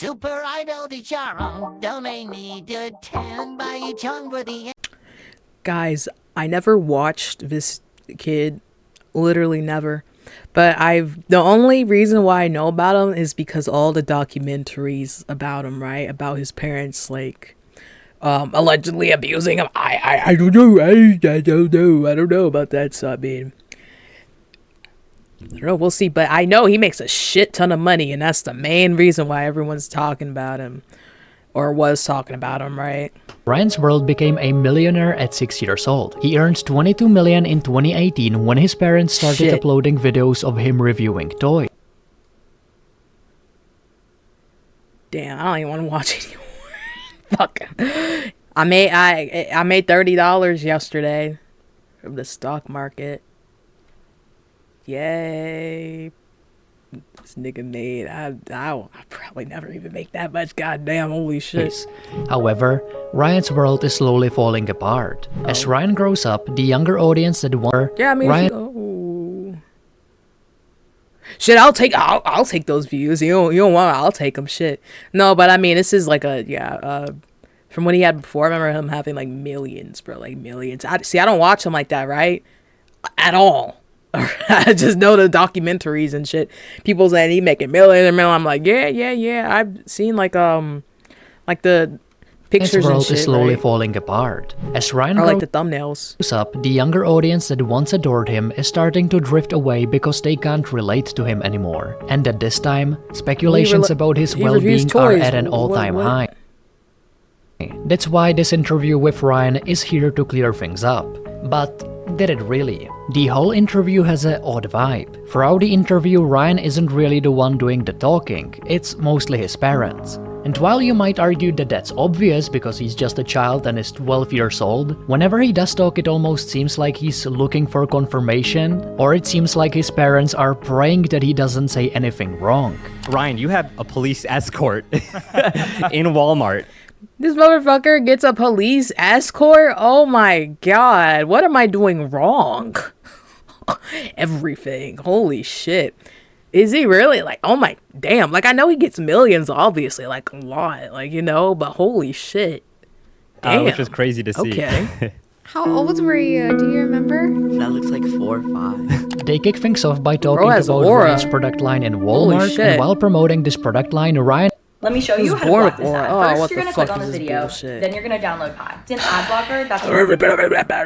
Super Idol di Charo, domain to 10 by Chung for the. Guys, I never watched this kid, literally never. But the only reason why I know about him is because all the documentaries about him, right? About his parents, like, allegedly abusing him. I don't know. I don't know about that. So, I mean, I don't know. We'll see. But I know he makes a shit ton of money, and that's the main reason why everyone's talking about him. Or was talking about him, right? Ryansworld became a millionaire at 6 years old. He earned $22 million in 2018 when his parents started uploading videos of him reviewing toys. Damn, I don't even want to watch anymore. Fuck. I made $30 yesterday from the stock market. Yay. This nigga made, I'll probably never even make that much. Goddamn, holy shit. However, Ryan's world is slowly falling apart. As Ryan grows up, the younger audience that want shit, I'll take those views. You don't want, I'll take them. Shit. No, but I mean, this is like from what he had before. I remember him having like millions, bro, like millions. I don't watch him like that, right? At all. I just know the documentaries and shit. People saying he making millions and millions. I'm like, yeah. I've seen like the pictures and shit. Is slowly falling apart. As Ryan or like the thumbnails. Up, the younger audience that once adored him is starting to drift away because they can't relate to him anymore. And at this time, speculations about his well-being are at an all-time high. That's why this interview with Ryan is here to clear things up. But did it really? The whole interview has an odd vibe. Throughout the interview, Ryan isn't really the one doing the talking, it's mostly his parents. And while you might argue that that's obvious because he's just a child and is 12 years old, whenever he does talk it almost seems like he's looking for confirmation, or it seems like his parents are praying that he doesn't say anything wrong. Ryan, you have a police escort in Walmart. This motherfucker gets a police escort? Oh my god, what am I doing wrong? Everything. Holy shit. Is he really? Like, oh my damn. Like, I know he gets millions, obviously, like a lot, like, you know, but holy shit. Damn. Which was crazy to see. Okay. How old were you? Do you remember? That looks like 4 or 5. They kick things off by talking about Ryan's product line in Walmart, and while promoting this product line, Ryan... Let me show you how to block this ad. First, you're gonna click on this video, then you're gonna download Pi. It's an ad blocker. That's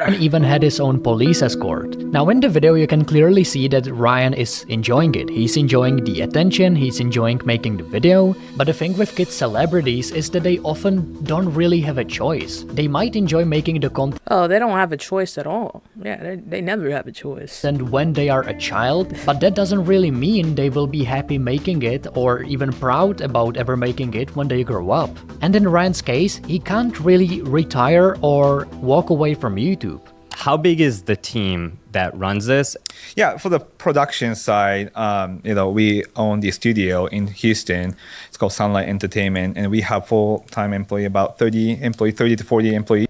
and even had his own police escort. Now in the video you can clearly see that Ryan is enjoying it. He's enjoying the attention, he's enjoying making the video. But the thing with kids celebrities is that they often don't really have a choice. They might enjoy making the content. Oh, they don't have a choice at all. Yeah, they never have a choice. And when they are a child, but that doesn't really mean they will be happy making it or even proud about ever making it when they grow up. And in Ryan's case, he can't really retire or walk away from YouTube. How big is the team that runs this? Yeah, for the production side, we own the studio in Houston. It's called Sunlight Entertainment, and we have full-time employee, about 30 to 40 employees.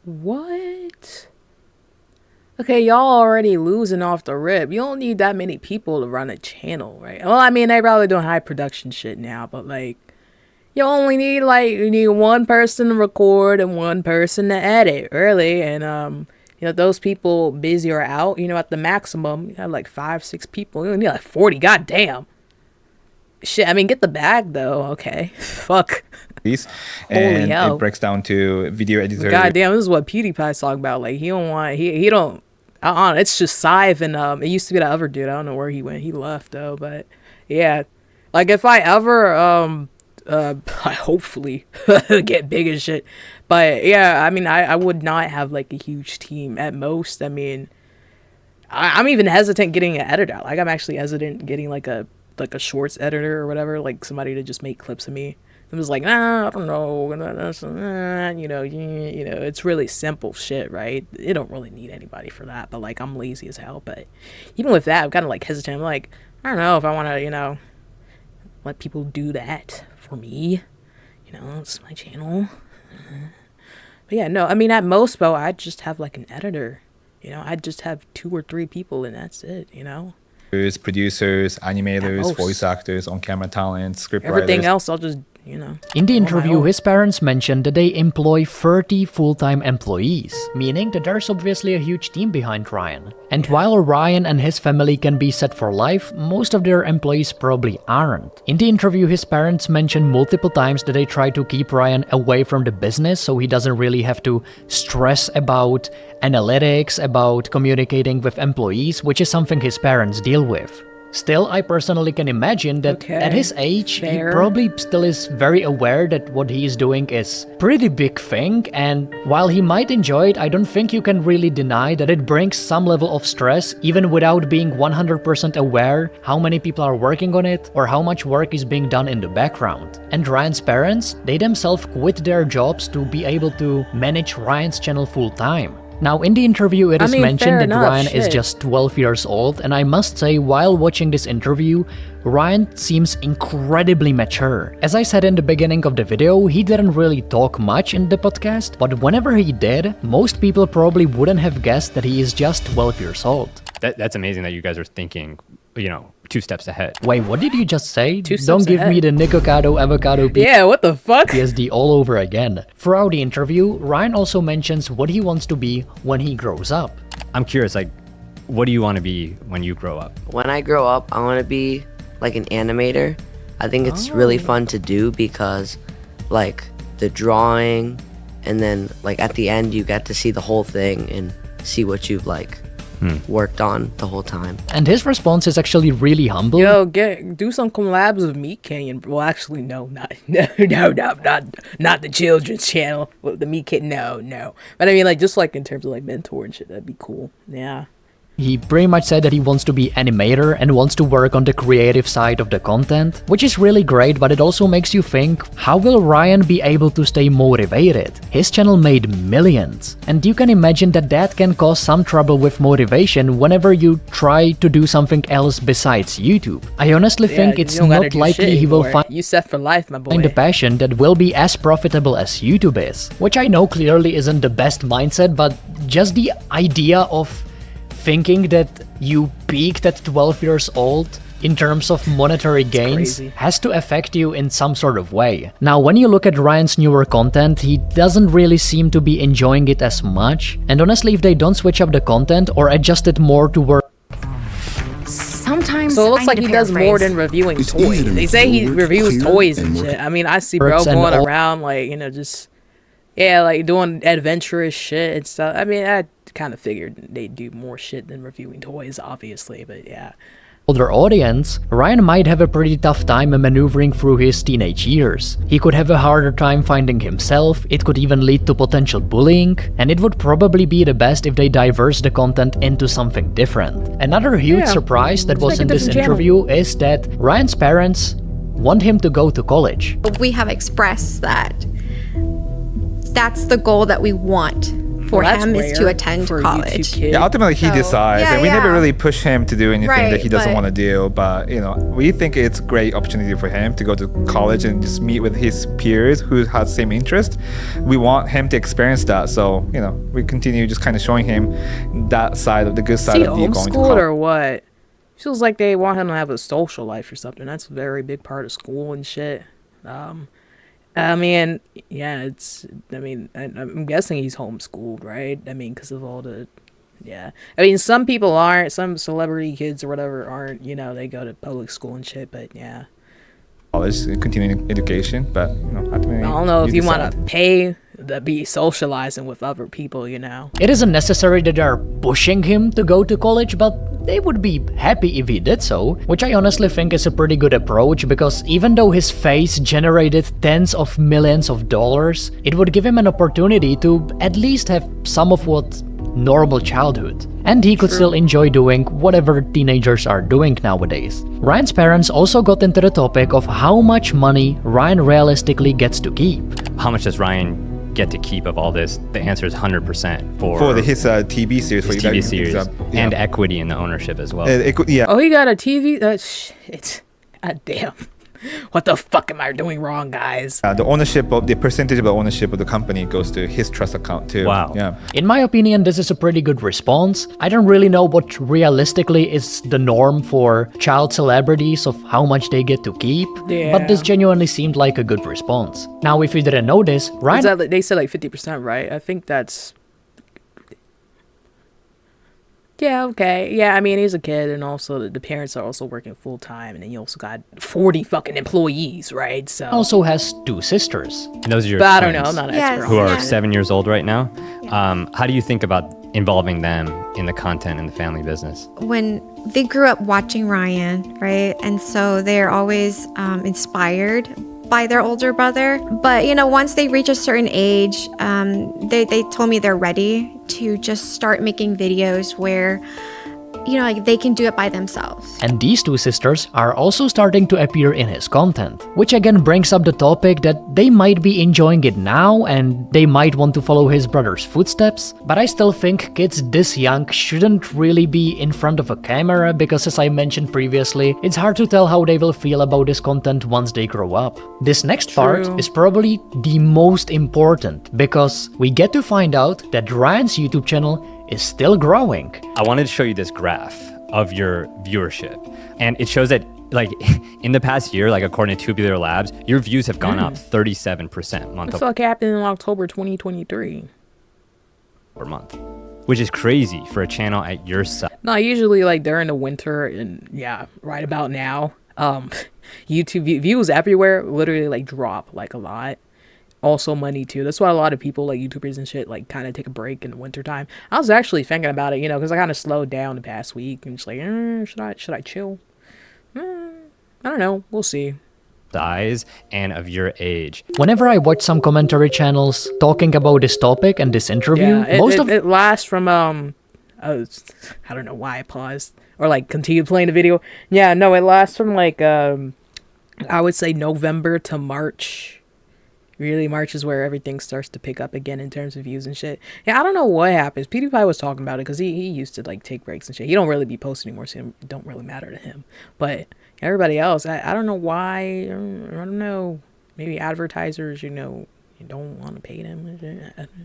What? Okay, y'all already losing off the rip. You don't need that many people to run a channel, right? Well, I mean, they probably doing high production shit now, but like, you only need you need one person to record and one person to edit, really. And those people busy or out, at the maximum, you have like 5-6 people. You need like 40. Goddamn. Shit, I mean, get the bag though. Okay, fuck. And it breaks down to video editor. Goddamn, this is what PewDiePie's talking about. Like, he don't. It's just Sive and it used to be that other dude. I don't know where he went. He left though. But yeah, like if I ever I hopefully get big as shit. But yeah, I mean, I would not have like a huge team at most. I mean, I'm even hesitant getting an editor. Like, I'm actually hesitant getting like a shorts editor or whatever, like somebody to just make clips of me. I'm just like, nah, I don't know, it's really simple shit, right? It don't really need anybody for that, but like, I'm lazy as hell. But even with that, I'm kind of like hesitant. I'm like, I don't know if I want to, let people do that for me. It's my channel. But yeah, no, I mean, at most, I'd just have like an editor. I'd just have 2 or 3 people and that's it, Producers, animators, voice actors, on-camera talent, script Everything writers. else, I'll just, you know. In the on my interview, own. his parents mentioned that they employ 30 full-time employees, meaning that there's obviously a huge team behind Ryan. And while Ryan and his family can be set for life, most of their employees probably aren't. In the interview, his parents mentioned multiple times that they try to keep Ryan away from the business so he doesn't really have to stress about analytics, about communicating with employees, which is something his parents deal with. Still, I personally can imagine that at his age, he probably still is very aware that what he is doing is pretty big thing, and while he might enjoy it, I don't think you can really deny that it brings some level of stress, even without being 100% aware how many people are working on it or how much work is being done in the background. And Ryan's parents, they themselves quit their jobs to be able to manage Ryan's channel full time. Now, in the interview, it is mentioned that Ryan is just 12 years old, and I must say, while watching this interview, Ryan seems incredibly mature. As I said in the beginning of the video, he didn't really talk much in the podcast, but whenever he did, most people probably wouldn't have guessed that he is just 12 years old. That's amazing that you guys are thinking, you know, 2 steps ahead. Wait, what did you just say? Don't give me the Nikocado avocado Yeah, what the fuck? PSD all over again. Throughout the interview, Ryan also mentions what he wants to be when he grows up. I'm curious, like, what do you want to be when you grow up? When I grow up, I want to be like an animator. I think it's really fun to do because like the drawing and then like at the end you get to see the whole thing and see what you've like worked on the whole time. And his response is actually really humble. Yo, do some collabs with Meat Canyon. Well, actually, no, not the children's channel. The Meat Canyon, no. But I mean, like, just like in terms of like mentor and shit, that'd be cool. Yeah. He pretty much said that he wants to be animator and wants to work on the creative side of the content, which is really great, but it also makes you think, how will Ryan be able to stay motivated? His channel made millions, and you can imagine that that can cause some trouble with motivation whenever you try to do something else besides YouTube. I honestly think it's not likely he will find you set for life, my boy. a passion that will be as profitable as YouTube is, which I know clearly isn't the best mindset, but just the idea of thinking that you peaked at 12 years old in terms of monetary gains has to affect you in some sort of way. Now, when you look at Ryan's newer content, he doesn't really seem to be enjoying it as much, and honestly, if they don't switch up the content or adjust it more to work, Sometimes so it looks like he does more than reviewing toys. They say he reviews toys and shit. I mean, I see bro going around like, you know, just like doing adventurous shit and stuff. I mean, I kind of figured they'd do more shit than reviewing toys, obviously, but yeah. older audience, Ryan might have a pretty tough time maneuvering through his teenage years. He could have a harder time finding himself, it could even lead to potential bullying, and it would probably be the best if they diverse the content into something different. Another huge surprise that was in this interview is that Ryan's parents want him to go to college. We have expressed that that's the goal that we want for him is to attend college. Yeah, ultimately he decides, and we never really push him to do anything that he doesn't want to do. But you know, we think it's a great opportunity for him to go to college and just meet with his peers who have the same interest. We want him to experience that, so you know, we continue just kind of showing him that side of the good side of the going to college. Or what? Feels like they want him to have a social life or something. That's a very big part of school and shit. I mean, yeah, I'm guessing he's homeschooled, right? I mean, because of all the, I mean, some people aren't, some celebrity kids or whatever aren't, you know, they go to public school and shit, but yeah. College, continuing education, but, you know, I don't know if you want to pay to be socializing with other people, you know. It isn't necessary that they're pushing him to go to college, but they would be happy if he did so, which I honestly think is a pretty good approach, because even though his face generated tens of millions of dollars, it would give him an opportunity to at least have some of what normal childhood. And he could still enjoy doing whatever teenagers are doing nowadays. Ryan's parents also got into the topic of how much money Ryan realistically gets to keep. How much does Ryan get to keep of all this? The answer is 100% for his TV series. His TV series and equity in the ownership as well. Oh, he got a TV? Shit. God damn. What the fuck am I doing wrong, guys? The percentage of the ownership of the company goes to his trust account too. Wow. Yeah. In my opinion, this is a pretty good response. I don't really know what realistically is the norm for child celebrities of how much they get to keep, but this genuinely seemed like a good response. Now, if you didn't know this, Ryan... They said like 50%, right? I think that's... Yeah, okay. Yeah, I mean, he's a kid, and also the parents are also working full time, and then you also got 40 fucking employees, right? So also has 2 sisters. And those are your but twins, I don't know, I'm not an Yes. expert. who on are that. 7 years old right now. How do you think about involving them in the content and the family business? When they grew up watching Ryan, right? And so they're always inspired by their older brother. But, you know, once they reach a certain age, they told me they're ready to just start making videos where, you know, like they can do it by themselves. And these 2 sisters are also starting to appear in his content, which again brings up the topic that they might be enjoying it now and they might want to follow his brother's footsteps, but I still think kids this young shouldn't really be in front of a camera because, as I mentioned previously, it's hard to tell how they will feel about this content once they grow up. This next part is probably the most important because we get to find out that Ryan's YouTube channel is still growing. I wanted to show you this graph of your viewership. And it shows that, like, in the past year, like, according to Tubular Labs, your views have gone up 37% month What the fuck happened in October 2023? over month, which is crazy for a channel at your size. No, usually like during the winter and right about now, YouTube views everywhere literally like drop like a lot. Also money too. That's why a lot of people like YouTubers and shit like kind of take a break in the winter time. I was actually thinking about it, you know, because I kind of slowed down the past week and just like, should I chill? I don't know. We'll see. Size and of your age. Whenever I watch some commentary channels talking about this topic and this interview, it lasts from I don't know why I paused or like continued playing the video. Yeah, no, it lasts from like I would say November to March. Really, March is where everything starts to pick up again in terms of views and shit. Yeah, I don't know what happens. PewDiePie was talking about it because he used to like take breaks and shit. He don't really be posting anymore, so it don't really matter to him. But everybody else, I don't know why. I don't know. Maybe advertisers, you know, you don't want to pay them.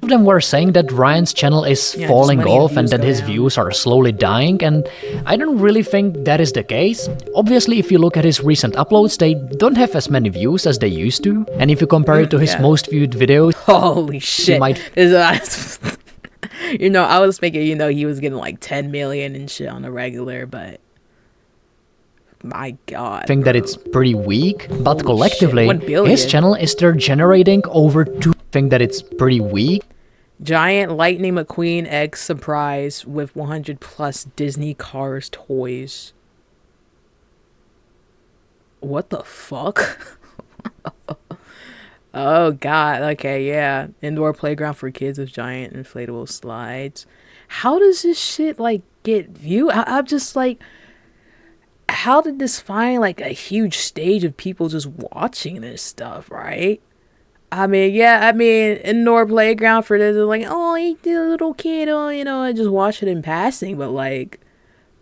of them were saying that Ryan's channel is falling money and off and views that go his down. views are slowly dying, and I don't really think that is the case. Obviously, if you look at his recent uploads, they don't have as many views as they used to, and if you compare it to his most viewed videos, Holy shit. might- You know, I was thinking, you know, he was getting like 10 million and shit on a regular, but my god. think that it's pretty weak, but Holy collectively, shit, 1 billion. his channel is still generating over 2. Think that it's pretty weak. Giant Lightning McQueen egg surprise with 100 plus Disney Cars toys. What the fuck? Oh god, okay, yeah. Indoor playground for kids with giant inflatable slides. How does this shit like get viewed? I'm just like, how did this find like a huge stage of people just watching this stuff, right? I mean, indoor playground for this is like, oh, he did a little kid, oh, you know, I just watch it in passing, but like,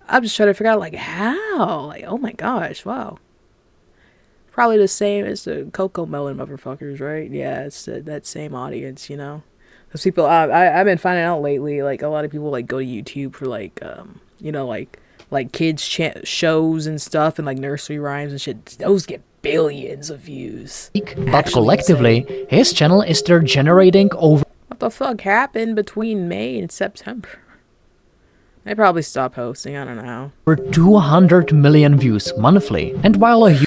I'm just trying to figure out like how, like, oh my gosh, wow. Probably the same as the Coco Melon motherfuckers, right? Yeah, it's that same audience, you know. Those people, I've been finding out lately, like a lot of people like go to YouTube for like, you know, like kids shows and stuff and like nursery rhymes and shit. Those get billions of views. But Actually collectively, insane. his channel is still generating over What the fuck happened between May and September? They probably stopped posting. I don't know. 200 million views monthly. And while a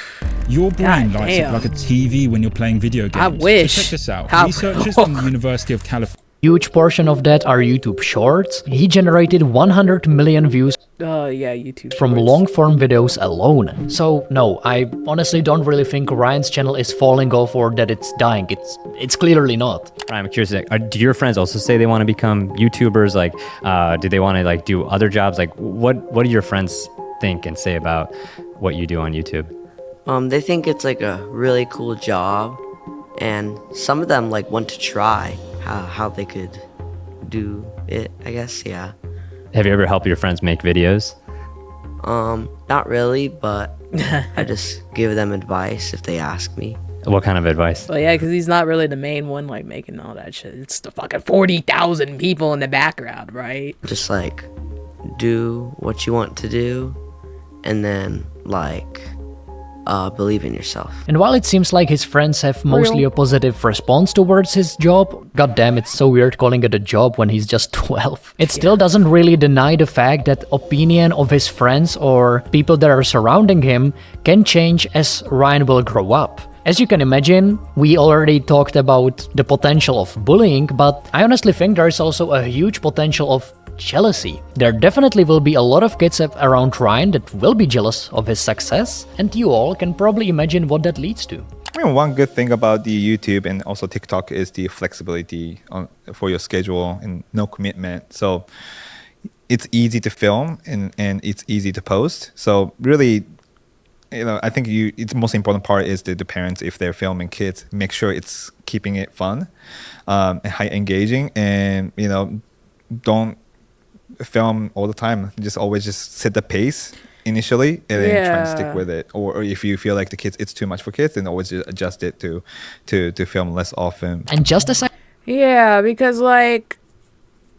Your brain God lights damn. up like a TV when you're playing video games. I wish. So check this out. How- Researchers from the University of California huge portion of that are YouTube Shorts, he generated 100 million views Yeah, YouTube from Shorts. long-form videos alone. So no, I honestly don't really think Ryan's channel is falling off or that it's dying. It's clearly not. I'm curious, like, do your friends also say they want to become YouTubers? Like, do they want to like do other jobs? Like, what do your friends think and say about what you do on YouTube? They think it's like a really cool job, and some of them like want to try how they could do it, I guess. Yeah. Have you ever helped your friends make videos? Not really, but I just give them advice if they ask me. What kind of advice? Well, yeah, because he's not really the main one, like, making all that shit. It's the fucking 40,000 people in the background, right? Just, like, do what you want to do, and then, like, believe in yourself. And while it seems like his friends have mostly a positive response towards his job, goddamn, it's so weird calling it a job when he's just 12. It still doesn't really deny the fact that opinion of his friends or people that are surrounding him can change as Ryan will grow up. As you can imagine, we already talked about the potential of bullying, but I honestly think there is also a huge potential of jealousy. There definitely will be a lot of kids around Ryan that will be jealous of his success, and you all can probably imagine what that leads to. I mean, one good thing about the YouTube and also TikTok is the flexibility for your schedule and no commitment. So it's easy to film and it's easy to post. So really, I think it's the most important part is the parents, if they're filming kids, make sure it's keeping it fun, and high engaging, and don't film all the time. Always set the pace initially and then try and stick with it. Or if you feel like it's too much for kids, then always just adjust it to film less often. And just as because like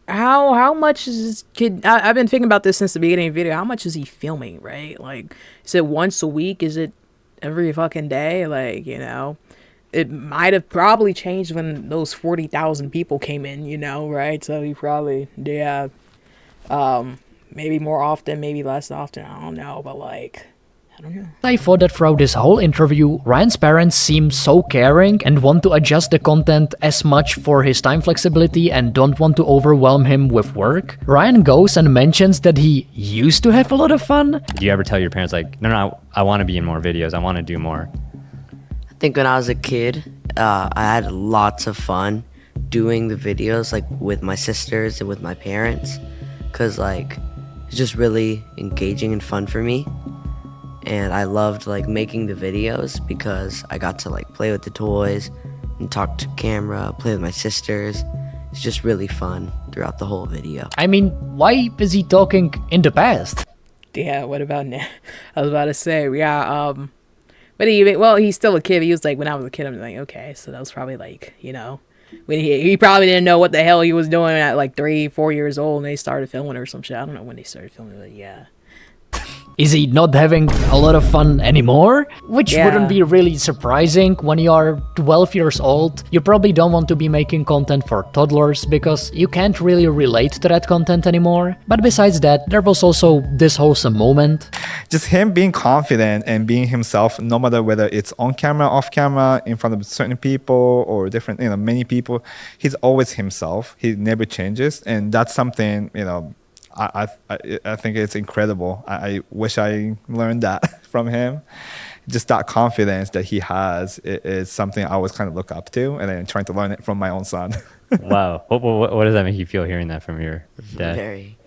how much is this kid? I've been thinking about this since the beginning of the video. How much is he filming, right? Like, is it once a week? Is it every fucking day? Like, it might have probably changed when those 40,000 people came in, right? So he probably, maybe more often, maybe less often. I don't know, but like, I don't know. I thought that throughout this whole interview, Ryan's parents seem so caring and want to adjust the content as much for his time flexibility and don't want to overwhelm him with work. Ryan goes and mentions that he used to have a lot of fun. Do you ever tell your parents like, no, I want to be in more videos, I want to do more? I think when I was a kid, I had lots of fun doing the videos, like with my sisters and with my parents, because like it's just really engaging and fun for me. And I loved like making the videos because I got to like play with the toys and talk to camera, play with my sisters. It's just really fun throughout the whole video. I mean, why is he talking in the past? Yeah, what about now? I was about to say, but he's still a kid. He was like, when I was a kid, I'm like, okay, so that was probably like, when he probably didn't know what the hell he was doing at like 3-4 years old and they started filming or some shit. I don't know when they started filming, but yeah. Is he not having a lot of fun anymore? Which wouldn't be really surprising when you are 12 years old. You probably don't want to be making content for toddlers because you can't really relate to that content anymore. But besides that, there was also this wholesome moment. Just him being confident and being himself, no matter whether it's on camera, off camera, in front of certain people or different, many people. He's always himself. He never changes. And that's something, I think it's incredible. I wish I learned that from him. Just that confidence that he has is something I always kind of look up to, and then trying to learn it from my own son. Wow. What does that make you feel hearing that from your dad? Very.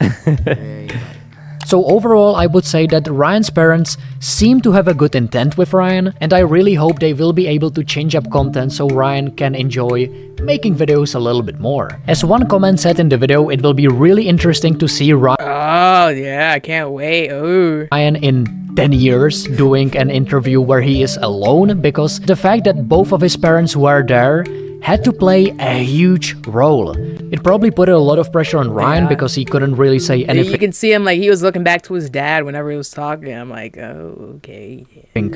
So overall, I would say that Ryan's parents seem to have a good intent with Ryan, and I really hope they will be able to change up content so Ryan can enjoy making videos a little bit more. As one comment said in the video, it will be really interesting to see Ryan I can't wait. Ooh. in 10 years doing an interview where he is alone, because the fact that both of his parents were there had to play a huge role. It probably put a lot of pressure on Ryan because he couldn't really say anything. You can see him like he was looking back to his dad whenever he was talking. I'm like, oh, okay.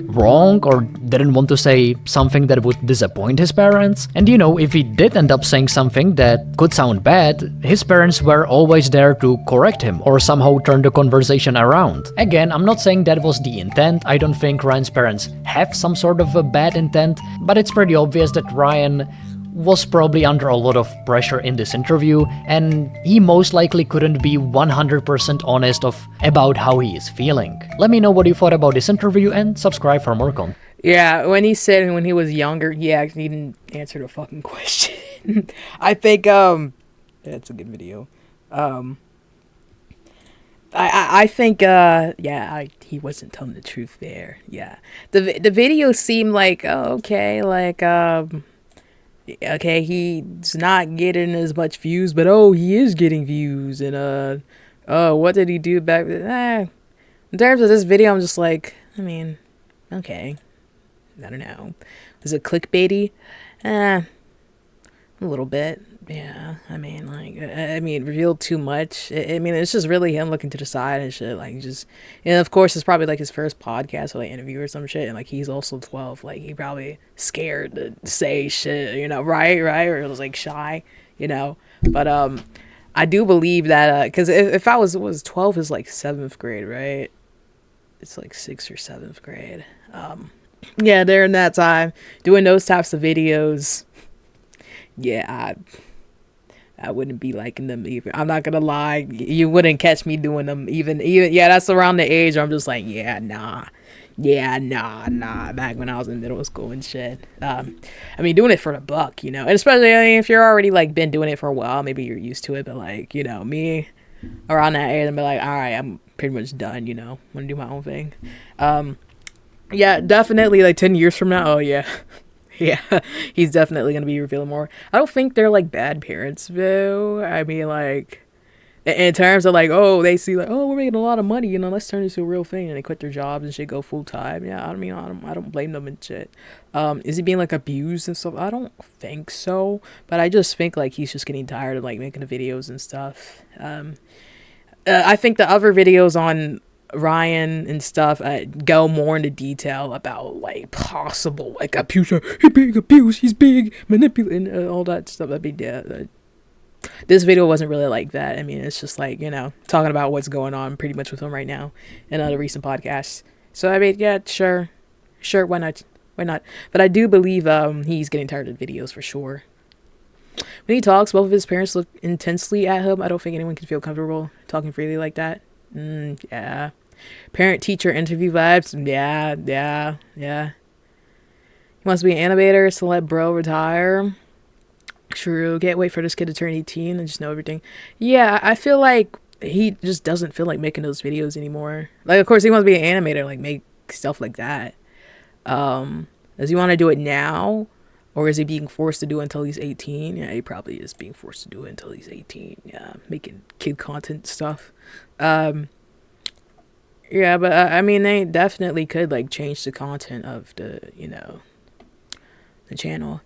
Wrong or didn't want to say something that would disappoint his parents. And if he did end up saying something that could sound bad, his parents were always there to correct him or somehow turn the conversation around. Again, I'm not saying that was the intent. I don't think Ryan's parents have some sort of a bad intent, but it's pretty obvious that Ryan was probably under a lot of pressure in this interview, and he most likely couldn't be 100% honest about how he is feeling. Let me know what you thought about this interview and subscribe for more content. Yeah, when he said when he was younger, he actually didn't answer the fucking question. I think that's a good video. I think he wasn't telling the truth there. Yeah, the video seemed like okay, he's not getting as much views, but he is getting views. And what did he do back then? In terms of this video, I'm just like, I mean, okay. I don't know. Was it clickbaity? A little bit. Yeah, I mean, like, revealed too much. I mean, it's just really him looking to the side and shit. Like, just, and of course, it's probably like his first podcast or like interview or some shit. And like, he's also 12. Like, he probably scared to say shit, you know, right? Or it was like shy, you know. But I do believe that, because if I was 12 is like 7th grade, right? It's like 6th or 7th grade. Yeah, during that time, doing those types of videos, yeah, I wouldn't be liking them either. I'm not gonna lie, you wouldn't catch me doing them even yeah, that's around the age where I'm just like, nah, back when I was in middle school and shit. I mean, doing it for the buck, you know, and especially, I mean, if you're already like been doing it for a while, maybe you're used to it, but like, you know, me around that age, I'd be like, all right, I'm pretty much done, you know, I'm gonna do my own thing. Yeah, definitely like 10 years from now, oh yeah. Yeah, he's definitely going to be revealing more. I don't think they're, like, bad parents, though. I mean, like, in terms of, like, oh, they see, like, oh, we're making a lot of money, you know, let's turn this into a real thing. And they quit their jobs and shit, go full-time. Yeah, I mean, I don't blame them and shit. Is he being, like, abused and stuff? I don't think so. But I just think, like, he's just getting tired of, like, making the videos and stuff. I think the other videos on Ryan and stuff go more into detail about like possible like abuse, he's being manipulated and all that stuff. This video wasn't really like that. I mean, it's just like, you know, talking about what's going on pretty much with him right now in other recent podcasts. So I mean, yeah, sure, why not? But I do believe he's getting tired of videos for sure. When he talks, both of his parents look intensely at him. I don't think anyone can feel comfortable talking freely like that. Yeah. Parent-teacher interview vibes. Yeah. He wants to be an animator, so let bro retire. True. Can't wait for this kid to turn 18 and just know everything. Yeah, I feel like he just doesn't feel like making those videos anymore. Like, of course, he wants to be an animator, like, make stuff like that. Does he want to do it now? Or is he being forced to do it until he's 18? Yeah, he probably is being forced to do it until he's 18. Yeah, making kid content stuff. Yeah, but I mean, they definitely could like change the content of the, you know, the channel.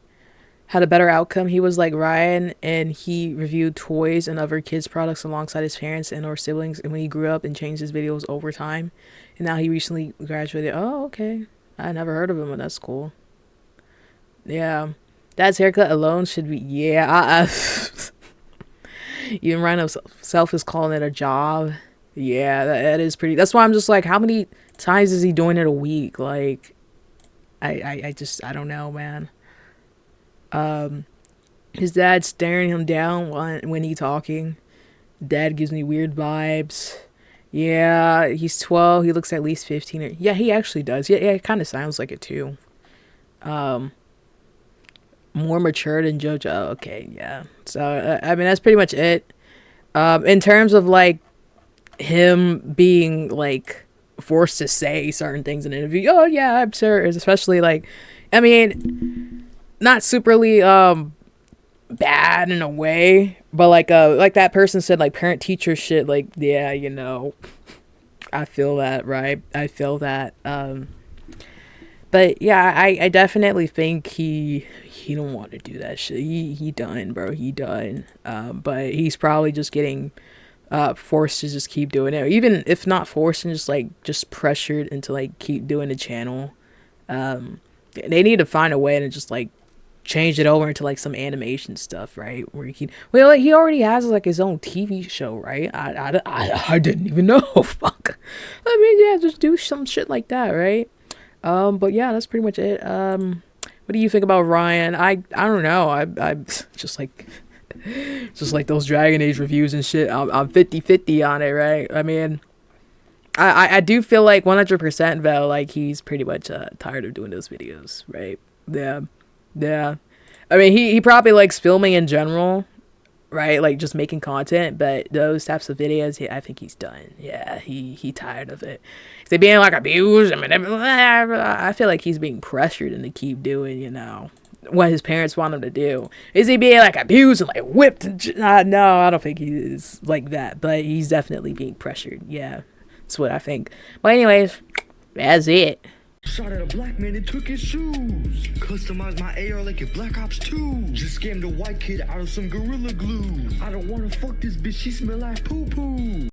Had a better outcome. He was like Ryan, and he reviewed toys and other kids' products alongside his parents and or siblings. And when he grew up and changed his videos over time, and now he recently graduated. Oh, okay. I never heard of him, but that's cool. Yeah, Dad's haircut alone should be. Yeah, even Ryan himself is calling it a job. Yeah, that is pretty. That's why I'm just like, how many times is he doing it a week? Like, I don't know, man. His dad staring him down when he talking. Dad gives me weird vibes. Yeah, he's 12. He looks at least 15. Yeah, he actually does. Yeah, it kind of sounds like it too. More mature than JoJo. Okay, yeah. So I mean, that's pretty much it. In terms of like him being like forced to say certain things in an interview, oh yeah, I'm sure, especially like, I mean, not superly bad in a way, but like that person said, like parent teacher shit, like, yeah, you know, I feel that, right? I feel that. But yeah, I definitely think he don't want to do that shit. He done, bro. He done. But he's probably just getting forced to just keep doing it, even if not forced, and just pressured into like keep doing the channel. They need to find a way to just like change it over into like some animation stuff, right? Where he like he already has like his own TV show, right? I didn't even know. Fuck. I mean, yeah, just do some shit like that, right? But yeah, that's pretty much it. What do you think about Ryan? I don't know. I'm just like those Dragon Age reviews and shit. I'm 50-50 on it, right? I mean, I do feel like 100% though, like he's pretty much tired of doing those videos, right? Yeah. I mean, he probably likes filming in general, right? Like just making content, but those types of videos, I think he's done. Yeah, he tired of it. Is he being like abused? I mean, I feel like he's being pressured into keep doing, you know, what his parents want him to do. Is he being like abused and like whipped? No, I don't think he is like that, but he's definitely being pressured. Yeah, That's what I think. But anyways, that's it. Shot at a black man and took his shoes. Customized my AR like a Black Ops 2. Just scammed a white kid out of some Gorilla Glue. I don't wanna fuck this bitch, she smell like poo-poo.